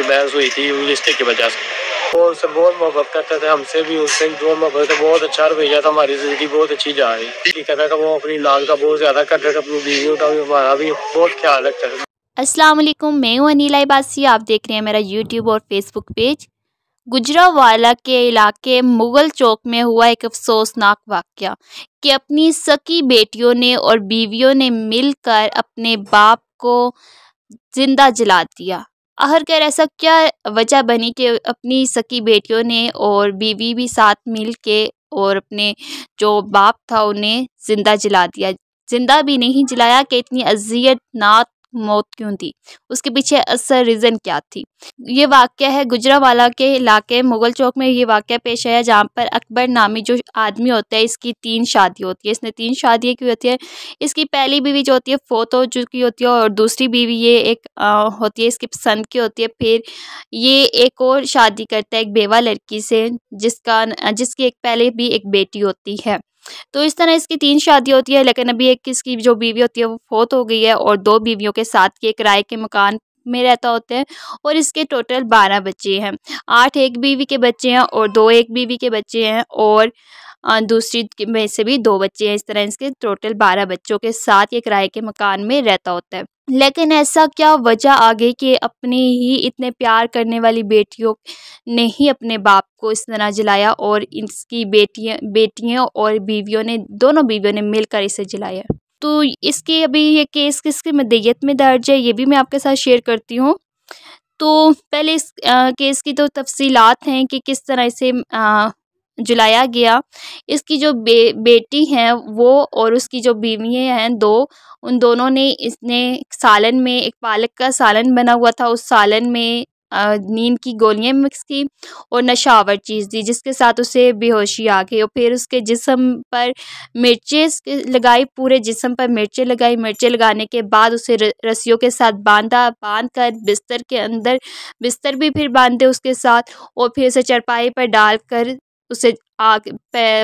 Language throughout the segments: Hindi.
भी बहस हुई थी रिश्ते की वजह से। वो उससे बहुत मोहब्बत करते थे, हमसे भी उससे जो मोहब्बत बहुत अच्छा रवैया था, हमारी जिंदगी बहुत अच्छी जा रही कहता था। वो अपनी लाल का बहुत ज्यादा करते थे, अपनी बीवियों का भी हमारा भी बहुत ख्याल रखते थे। अस्सलाम वालेकुम, मैं हूं अनीला बासी। आप देख रहे हैं मेरा यूट्यूब और फेसबुक पेज। गुजरांवाला के इलाके मुगल चौक में हुआ एक अफसोसनाक वाक़या कि अपनी सकी बेटियों ने और बीवियों ने मिलकर अपने बाप को जिंदा जला दिया। आखिरकार ऐसा क्या वजह बनी कि अपनी सकी बेटियों ने और बीवी भी साथ मिल के और अपने जो बाप था उन्हें जिंदा जला दिया। जिंदा भी नहीं जलाया कि इतनी अज़ियतनाक मौत क्यों थी, उसके पीछे असल रीज़न क्या थी। ये वाक़या है गुजरांवाला के इलाके मुगल चौक में। ये वाक़या पेश आया जहाँ पर अकबर नामी जो आदमी होता है, इसकी 3 शादी होती है। इसने 3 शादियाँ की होती है। इसकी पहली बीवी जो होती है फ़ौत हो चुकी होती है और दूसरी बीवी ये एक होती है इसकी पसंद की होती है। फिर ये एक और शादी करता है एक बेवा लड़की से जिसकी एक पहले भी एक बेटी होती है। तो इस तरह इसकी 3 शादी होती है, लेकिन अभी एक इसकी जो बीवी होती है वो फ़ौत हो गई है और 2 बीवियों के साथ के किराए के मकान में रहता होते हैं और इसके टोटल 12 बच्चे हैं। 8 एक बीवी के बच्चे हैं और 2 एक बीवी के बच्चे हैं और दूसरी में से भी 2 बच्चे हैं। इस तरह इसके टोटल 12 बच्चों के साथ ये किराए के मकान में रहता होता है। लेकिन ऐसा क्या वजह आ गई कि अपनी ही इतने प्यार करने वाली बेटियों ने ही अपने बाप को इस तरह जलाया और इसकी बेटियां और बीवियों ने दोनों बीवियों ने मिलकर इसे जलाया। तो इसकी अभी ये केस किसकी मदय्यत में दर्ज है ये भी मैं आपके साथ शेयर करती हूँ। तो पहले इस केस की तो तफसीलात हैं कि किस तरह इसे जलाया गया। इसकी जो बेटी हैं वो और उसकी जो बीवियाँ हैं 2, उन दोनों ने इसने सालन में एक पालक का सालन बना हुआ था, उस सालन में नींद की गोलियां मिक्स की और नशावर चीज़ दी जिसके साथ उसे बेहोशी आ गई और फिर उसके जिस्म पर मिर्चें लगाई, पूरे जिस्म पर मिर्चें लगाई। मिर्चें लगाने के बाद उसे रस्सियों के साथ बांध कर बिस्तर के अंदर बिस्तर भी फिर बांधे उसके साथ और फिर उसे चारपाई पर डालकर उसे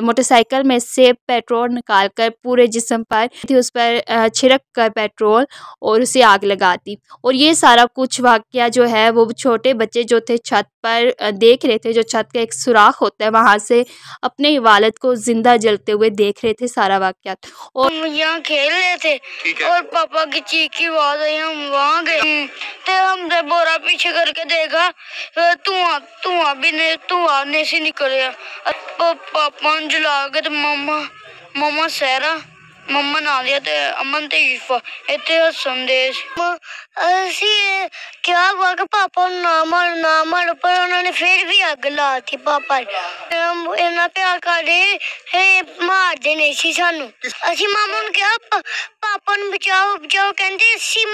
मोटरसाइकिल में से पेट्रोल निकाल कर पूरे जिस्म पर उस पर छिड़क कर पेट्रोल और उसे आग लगा दी। और ये सारा कुछ वाक़या जो है वो छोटे बच्चे जो थे छत पर देख रहे थे, जो छत का एक सुराख होता है वहाँ से अपने वालिद को जिंदा जलते हुए देख रहे थे सारा वाक़या। और हम यहाँ खेल रहे थे और पापा की चीख की आवाज़ आई, हम वहाँ गए तो हमने बोरा पीछे करके देखा, धुआं नहीं से निकल गया। पापा ने जला के तो मम्मा सहरा मम्मा नालिया ते अमन ते ईफा इतने संदेश ਅਸੀਂ क्या हुआ कि पापा ना मारो पर उन्होंने फिर भी आग ला थी। पापा इन्ना प्यार करे मारते नहीं सी सानू। ਅਸੀਂ मामा ਨੂੰ ਕਿਹਾ पापा ਨੂੰ बचाओ ਕਹਿੰਦੇ ਅਸੀਂ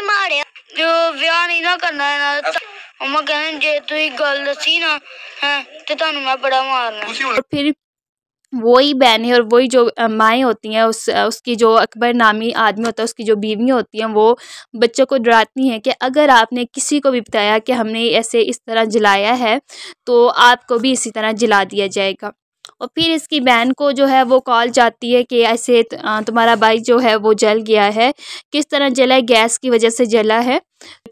ਮਾਰਿਆ जो ਵਿਆਹ नहीं ना करना है ना। मम्मा कहने जे तुई गल दसी ना है तो थानू मैं बड़ा मारना। और फिर वही बहनें और वही जो माएँ होती हैं उसकी जो अकबर नामी आदमी होता है उसकी जो बीवियाँ होती हैं वो बच्चों को डराती हैं कि अगर आपने किसी को भी बताया कि हमने ऐसे इस तरह जलाया है तो आपको भी इसी तरह जला दिया जाएगा। और फिर इसकी बहन को जो है वो कॉल जाती है कि ऐसे तुम्हारा भाई जो है वो जल गया है। किस तरह जला है? गैस की वजह से जला है।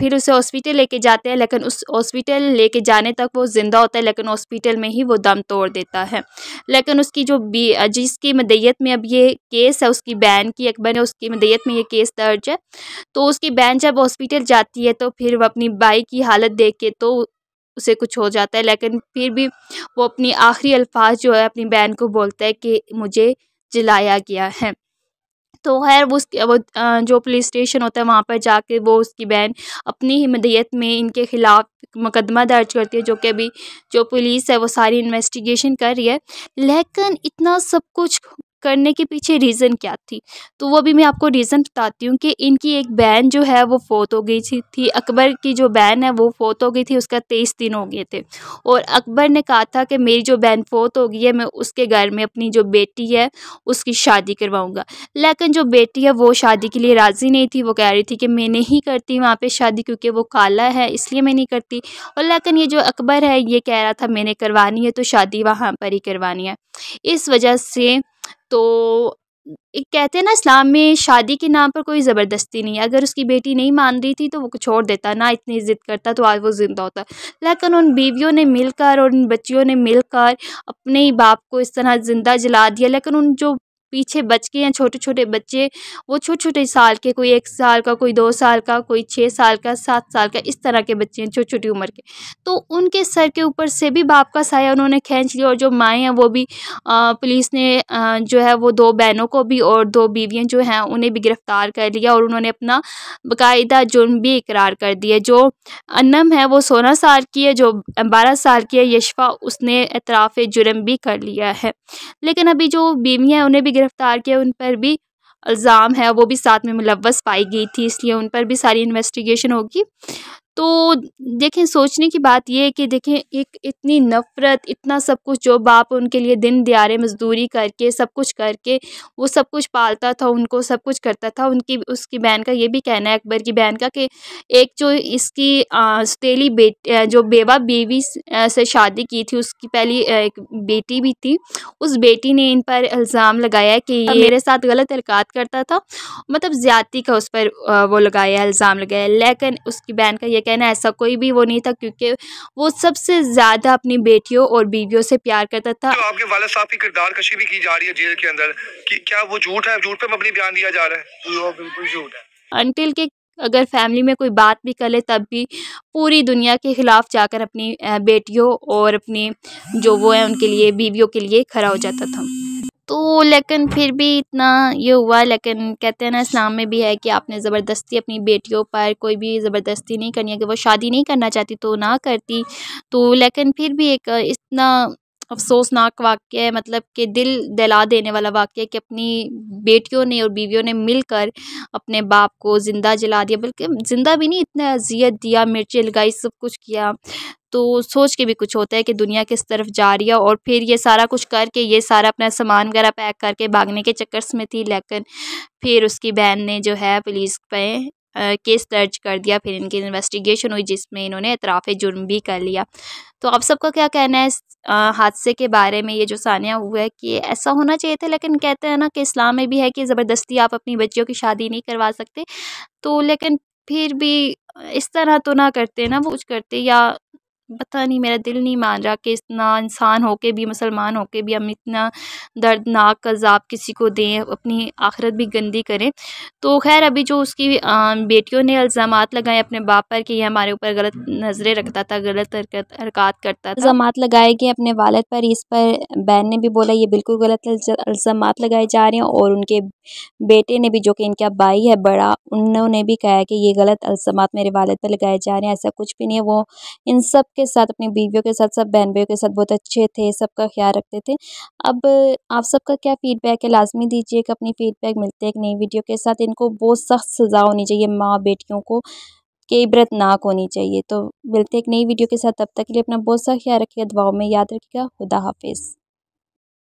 फिर उसे हॉस्पिटल लेके जाते हैं, लेकिन उस हॉस्पिटल लेके जाने तक वो ज़िंदा होता है, लेकिन हॉस्पिटल में ही वो दम तोड़ देता है। लेकिन उसकी जो जिसकी मदय्यत में अब ये केस है उसकी बहन की, अकबर ने उसकी मदय्यत में ये केस दर्ज है। तो उसकी बहन जब हॉस्पिटल जाती है तो फिर वो अपनी भाई की हालत देख के तो उसे कुछ हो जाता है, लेकिन फिर भी वो अपनी आखिरी अल्फाज जो है अपनी बहन को बोलता है कि मुझे जलाया गया है। तो खैर वो जो पुलिस स्टेशन होता है वहाँ पर जाके वो उसकी बहन अपनी ही मदय्यत में इनके ख़िलाफ़ मुकदमा दर्ज करती है, जो कि अभी जो पुलिस है वो सारी इन्वेस्टिगेशन कर रही है। लेकिन इतना सब कुछ करने के पीछे रीज़न क्या थी, तो वो भी मैं आपको रीज़न बताती हूँ कि इनकी एक बहन जो है वो फ़ौत हो गई थी। अकबर की जो बहन है वो फ़ौत हो गई थी, उसका 23 दिन हो गए थे और अकबर ने कहा था कि मेरी जो बहन फ़ौत हो गई है मैं उसके घर में अपनी जो बेटी है उसकी शादी करवाऊँगा। लेकिन जो बेटी है वो शादी के लिए राज़ी नहीं थी। वो कह रही थी कि मैं नहीं करती वहाँ पे शादी क्योंकि वो काला है इसलिए मैं नहीं करती। और लेकिन ये जो अकबर है ये कह रहा था मैंने करवानी है तो शादी वहाँ पर ही करवानी है। इस वजह से तो एक कहते हैं ना इस्लाम में शादी के नाम पर कोई ज़बरदस्ती नहीं है। अगर उसकी बेटी नहीं मान रही थी तो वो छोड़ देता, ना इतनी ज़िद करता तो आज वो ज़िंदा होता। लेकिन उन बीवियों ने मिलकर और उन बच्चियों ने मिलकर अपने ही बाप को इस तरह ज़िंदा जला दिया। लेकिन उन जो पीछे बच गए हैं छोटे-छोटे बच्चे, वो छोटे-छोटे साल के, कोई 1 साल का, कोई 2 साल का, कोई 6 साल का, 7 साल का, इस तरह के बच्चे हैं छोटी-छोटी उम्र के। तो उनके सर के ऊपर से भी बाप का साया उन्होंने खींच लिया। और जो माएँ हैं वो भी पुलिस ने जो है वो 2 बहनों को भी और 2 बीवियाँ जो हैं उन्हें भी गिरफ़्तार कर लिया और उन्होंने अपना बाकायदा जुर्म भी इकरार कर दिया। जो अन्नम है वो 16 साल की है, जो 12 साल की है यशफ़ा, उसने एतराफ़ जुर्म भी कर लिया है। लेकिन अभी जो बीवियाँ हैं उन्हें भी गिरफ़्तार किया, उन पर भी इल्ज़ाम है, वो भी साथ में मुलव्वस पाई गई थी, इसलिए उन पर भी सारी इन्वेस्टिगेशन होगी। तो देखें, सोचने की बात ये है कि देखें, एक इतनी नफ़रत, इतना सब कुछ, जो बाप उनके लिए दिन दिहाड़े मज़दूरी करके सब कुछ करके वो सब कुछ पालता था, उनको सब कुछ करता था। उनकी उसकी बहन का ये भी कहना है, अकबर की बहन का, कि एक जो इसकी सौतेली जो बेवा बीवी से शादी की थी, उसकी पहली एक बेटी भी थी। उस बेटी ने इन पर इल्ज़ाम लगाया कि ये मेरे साथ गलत हरकत करता था, मतलब ज़्यादती का उस पर वो लगाया, इल्ज़ाम लगाया। लेकिन उसकी बहन का ये कहना है ऐसा कोई भी वो नहीं था, क्योंकि वो सबसे ज़्यादा अपनी बेटियों और बीवियों से प्यार करता था। तो आपके वालिद साहब की किरदार कशी भी की जा रही है जेल के अंदर, कि क्या वो झूठ है? झूठ पे मबनी बयान दिया जा रहा है? वो बिल्कुल झूठ है। अनटिल के अगर फैमिली में कोई बात भी कर ले तब भी पूरी दुनिया के खिलाफ जाकर अपनी बेटियों और अपनी जो वो है उनके लिए, बीवियों के लिए खड़ा हो जाता था। तो लेकिन फिर भी इतना ये हुआ। लेकिन कहते हैं ना इस्लाम में भी है कि आपने ज़बरदस्ती अपनी बेटियों पर कोई भी ज़बरदस्ती नहीं करनी है। अगर वो शादी नहीं करना चाहती तो ना करती। तो लेकिन फिर भी एक इतना अफ़सोसनाक वाक़या है, मतलब कि दिल दहला देने वाला वाक़या है कि अपनी बेटियों ने और बीवियों ने मिलकर अपने बाप को ज़िंदा जला दिया। बल्कि ज़िंदा भी नहीं, इतना अज़ियत दिया, मिर्चें लगाई, सब कुछ किया। तो सोच के भी कुछ होता है कि दुनिया किस तरफ जा रही है। और फिर ये सारा कुछ करके, ये सारा अपना सामान वगैरह पैक करके भागने के चक्कर्स में थी। लेकिन फिर उसकी बहन ने जो है पुलिस पे केस दर्ज कर दिया। फिर इनकी इन्वेस्टिगेशन हुई जिसमें इन्होंने एतराफ़ जुर्म भी कर लिया। तो आप सबका क्या कहना है इस हादसे के बारे में? ये जो सानिया हुआ है कि ऐसा होना चाहिए था, लेकिन कहते हैं ना कि इस्लाम में भी है कि ज़बरदस्ती आप अपनी बच्चियों की शादी नहीं करवा सकते। तो लेकिन फिर भी इस तरह तो ना करते ना, वो कुछ करते, या पता नहीं, मेरा दिल नहीं मान रहा कि इतना इंसान होके भी, मुसलमान होके भी हम इतना दर्दनाक अज़ाब किसी को दें, अपनी आखिरत भी गंदी करें। तो खैर अभी जो उसकी बेटियों ने इल्ज़ामात लगाए अपने बाप पर कि ये हमारे ऊपर गलत नज़रें रखता था, गलत हरकत करता था, इल्ज़ामात लगाए गए अपने वालिद पर। इस पर बहन ने भी बोला ये बिल्कुल गलत इल्ज़ामात लगाए जा रहे हैं। और उनके बेटे ने भी, जो कि इनका भाई है बड़ा, उन्होंने भी कहा है कि ये गलत इल्ज़ामात मेरे वालिद पर लगाए जा रहे हैं, ऐसा कुछ भी नहीं है। वो इन सब के साथ, अपनी बीवियों के साथ, सब बहन-भाइयों के साथ बहुत अच्छे थे, सबका ख़्याल रखते थे। अब आप सबका क्या फ़ीडबैक है, लाज़मी दीजिएगा अपनी फ़ीडबैक। मिलते हैं एक नई वीडियो के साथ। इनको बहुत सख्त सज़ा होनी चाहिए माँ बेटियों को, कि इबरतनाक होनी चाहिए। तो मिलते हैं एक नई वीडियो के साथ, तब तक के लिए अपना बहुत सा ख़्याल रखिएगा, दुआओं में याद रखिएगा। खुदा हाफ़िज़।